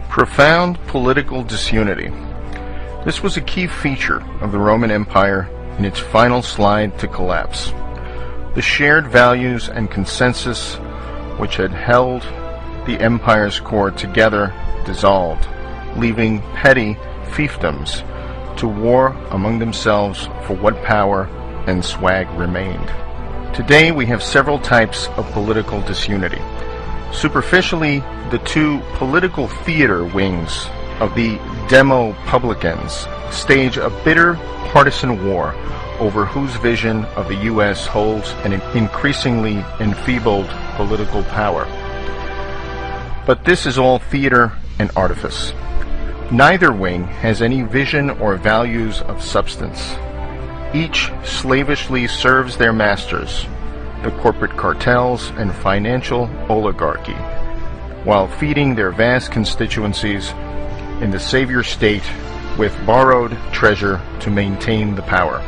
Profound political disunity. This was a key feature of the Roman Empire in its final slide to collapse. The shared values and consensus which had held the empire's core together dissolved, leaving petty fiefdoms to war among themselves for what power and swag remained. Today we have several types of political disunity. Superficially, the two political theater wings of the Demo-publicans stage a bitter partisan war over whose vision of the U.S. holds an increasingly enfeebled political power. But this is all theater and artifice. Neither wing has any vision or values of substance. Each slavishly serves their masters, the corporate cartels and financial oligarchy, while feeding their vast constituencies in the savior state with borrowed treasure to maintain the power.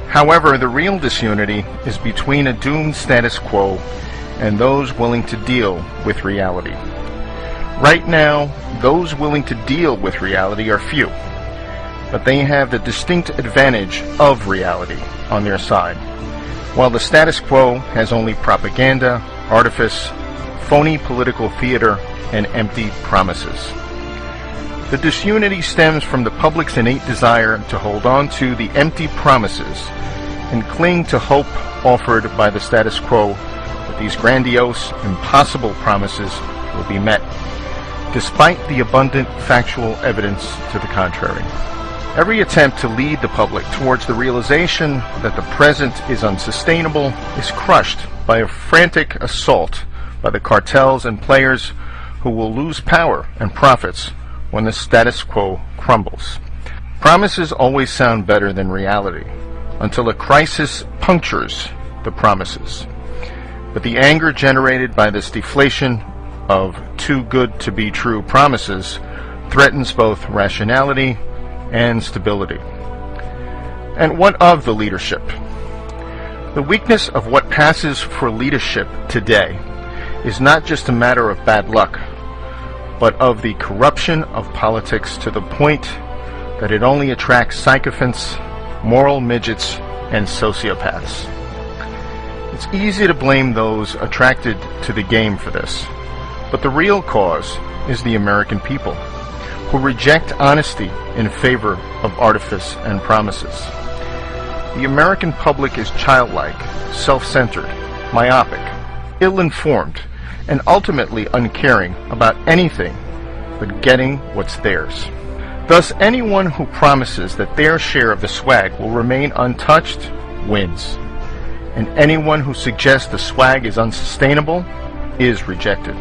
However, the real disunity is between a doomed status quo and those willing to deal with reality. Right now, those willing to deal with reality are few, but they have the distinct advantage of reality on their side, while the status quo has only propaganda, artifice, phony political theater, and empty promises. The disunity stems from the public's innate desire to hold on to the empty promises and cling to hope offered by the status quo that these grandiose, impossible promises will be met, despite the abundant factual evidence to the contrary. Every attempt to lead the public towards the realization that the present is unsustainable is crushed by a frantic assault by the cartels and players who will lose power and profits when the status quo crumbles. Promises always sound better than reality until a crisis punctures the promises. But the anger generated by this deflation of too good to be true promises threatens both rationality and stability. And what of the leadership? The weakness of what passes for leadership today is not just a matter of bad luck, but of the corruption of politics to the point that it only attracts sycophants, moral midgets, and sociopaths. It's easy to blame those attracted to the game for this, but the real cause is the American people, who reject honesty in favor of artifice and promises. The American public is childlike, self-centered, myopic, ill-informed, and ultimately uncaring about anything but getting what's theirs. Thus, anyone who promises that their share of the swag will remain untouched wins, and anyone who suggests the swag is unsustainable is rejected.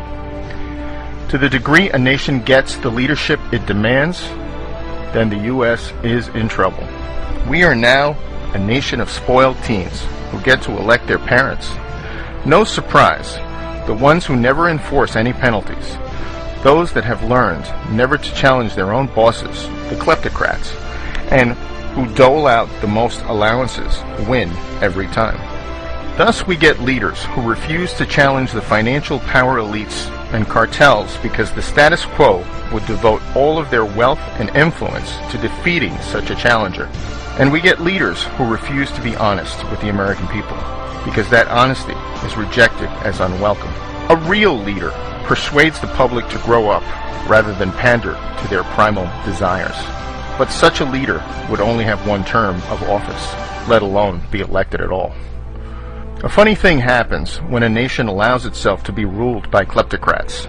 To the degree a nation gets the leadership it demands, then the U.S. is in trouble. We are now a nation of spoiled teens who get to elect their parents. No surprise, the ones who never enforce any penalties, those that have learned never to challenge their own bosses, the kleptocrats, and who dole out the most allowances win every time. Thus we get leaders who refuse to challenge the financial power elites and cartels because the status quo would devote all of their wealth and influence to defeating such a challenger. And we get leaders who refuse to be honest with the American people because that honesty is rejected as unwelcome. A real leader persuades the public to grow up rather than pander to their primal desires. But such a leader would only have one term of office, let alone be elected at all. A funny thing happens when a nation allows itself to be ruled by kleptocrats.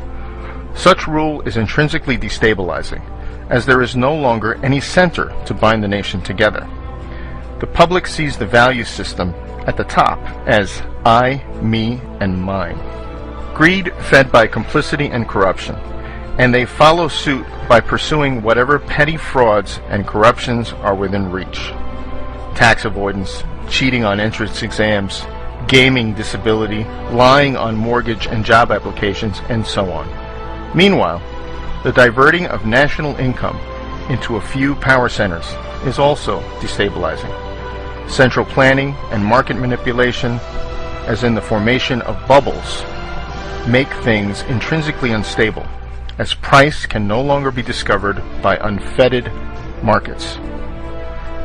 Such rule is intrinsically destabilizing, as there is no longer any center to bind the nation together. The public sees the value system at the top as I, me, and mine. Greed fed by complicity and corruption, and they follow suit by pursuing whatever petty frauds and corruptions are within reach. Tax avoidance, cheating on entrance exams, gaming disability, lying on mortgage and job applications, and so on. Meanwhile, the diverting of national income into a few power centers is also destabilizing. Central planning and market manipulation, as in the formation of bubbles, make things intrinsically unstable, as price can no longer be discovered by unfettered markets.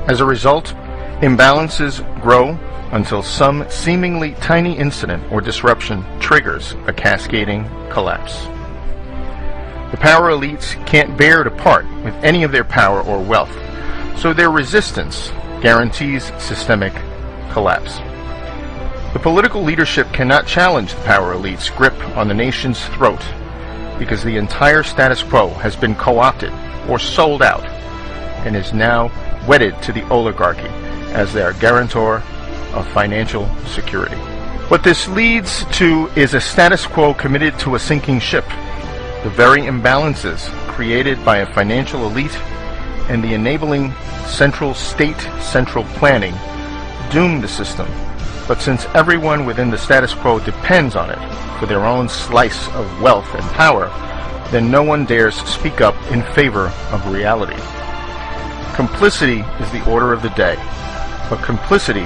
As a result, imbalances grow until some seemingly tiny incident or disruption triggers a cascading collapse. The power elites can't bear to part with any of their power or wealth, so their resistance guarantees systemic collapse. The political leadership cannot challenge the power elite's grip on the nation's throat because the entire status quo has been co-opted or sold out and is now wedded to the oligarchy as their guarantor of financial security. What this leads to is a status quo committed to a sinking ship. The very imbalances created by a financial elite and the enabling central planning doom the system. But since everyone within the status quo depends on it for their own slice of wealth and power, then no one dares speak up in favor of reality. Complicity is the order of the day, but complicity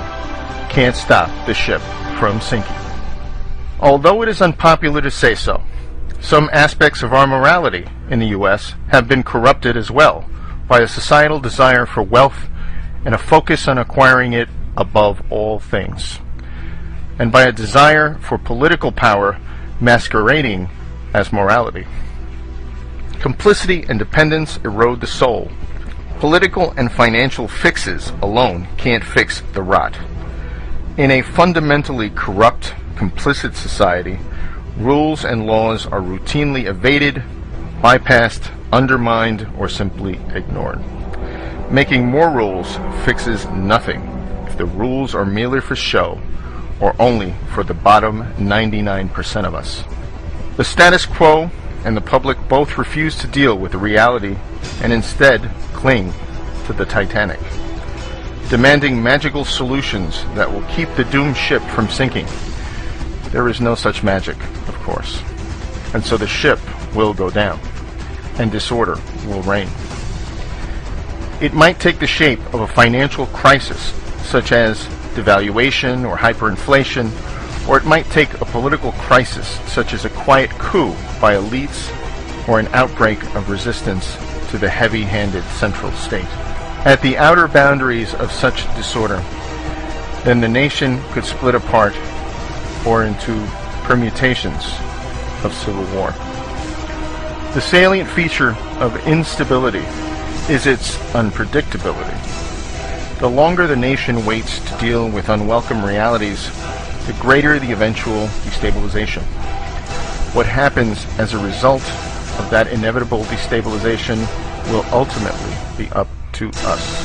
can't stop the ship from sinking. Although it is unpopular to say so, some aspects of our morality in the U.S. have been corrupted as well by a societal desire for wealth and a focus on acquiring it above all things, and by a desire for political power masquerading as morality. Complicity and dependence erode the soul. Political and financial fixes alone can't fix the rot. In a fundamentally corrupt, complicit society, rules and laws are routinely evaded, bypassed, undermined, or simply ignored. Making more rules fixes nothing if the rules are merely for show or only for the bottom 99% of us. The status quo and the public both refuse to deal with the reality and instead cling to the Titanic, demanding magical solutions that will keep the doomed ship from sinking. There is no such magic, of course, and so the ship will go down, and disorder will reign. It might take the shape of a financial crisis, such as devaluation or hyperinflation, or it might take a political crisis, such as a quiet coup by elites or an outbreak of resistance to the heavy-handed central state. At the outer boundaries of such disorder, then the nation could split apart or into permutations of civil war. The salient feature of instability is its unpredictability. The longer the nation waits to deal with unwelcome realities, the greater the eventual destabilization. What happens as a result of that inevitable destabilization will ultimately be up to us.